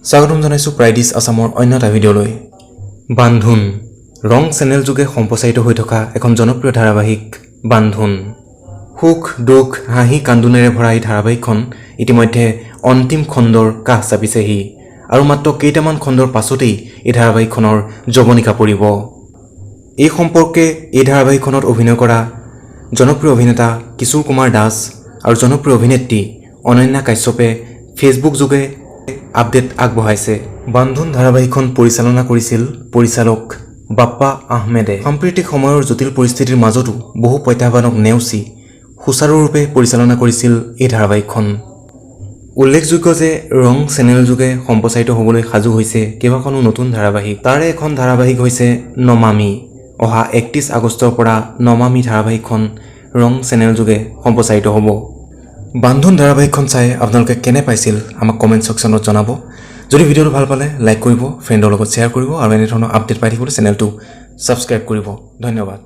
স্বাগতম জনাইছো প্ৰাইডিছ আসামৰ অন্য এটা ভিডিঅ'লৈ বান্ধোন ৰং চেনেল যোগে সম্প্ৰচাৰিত হৈ থকা এখন জনপ্ৰিয় ধাৰাবাহিক বান্ধোন সুখ দুখ হাঁহি কান্দোনেৰে ভৰা এই ধাৰাবাহিকখন ইতিমধ্যে অন্তিম খণ্ডৰ কাষ চাপিছেহি আৰু মাত্ৰ কেইটামান খণ্ডৰ পাছতেই এই ধাৰাবাহিকখনৰ যৱনিকা পৰিব এই সম্পৰ্কে এই ধাৰাবাহিকখনত অভিনয় কৰা জনপ্ৰিয় অভিনেতা কিশোৰ কুমাৰ দাস আৰু জনপ্ৰিয় অভিনেত্ৰী অনন্যা কাশ্যপে ফেচবুক যোগে আপডেট আগবঢ়াইছে বান্ধোন ধাৰাবাহিকখন পৰিচালনা কৰিছিল পৰিচালক বাপ্পা আহমেদে সাম্প্ৰতিক সময়ৰ জটিল পৰিস্থিতিৰ মাজতো বহু প্ৰত্যাহ্বানক নেওচি সুচাৰুৰূপে পৰিচালনা কৰিছিল এই ধাৰাবাহিকখন উল্লেখযোগ্য যে ৰং চেনেল যোগে সম্প্ৰচাৰিত হ'বলৈ সাজু হৈছে কেইবাখনো নতুন ধাৰাবাহিক তাৰে এখন ধাৰাবাহিক হৈছে নমামি অহা 31 আগষ্টৰ পৰা নমামি ধাৰাবাহিকখন ৰং চেনেল যোগে সম্প্ৰচাৰিত হ'ব বান্ধোন ধাৰাবাহিকখন চাই আপোনালোকে কেনে পাইছিল আমাক কমেন্ট সেকশনত জনাব যদি ভিডিঅ'টো ভাল পালে লাইক কৰিব ফ্ৰেণ্ডৰ লগত শ্বেয়াৰ কৰিব আৰু এনে ধৰণৰ আপডেট পাই থাকিবলৈ চেনেলটো সাবস্ক্ৰাইব কৰিব ধন্যবাদ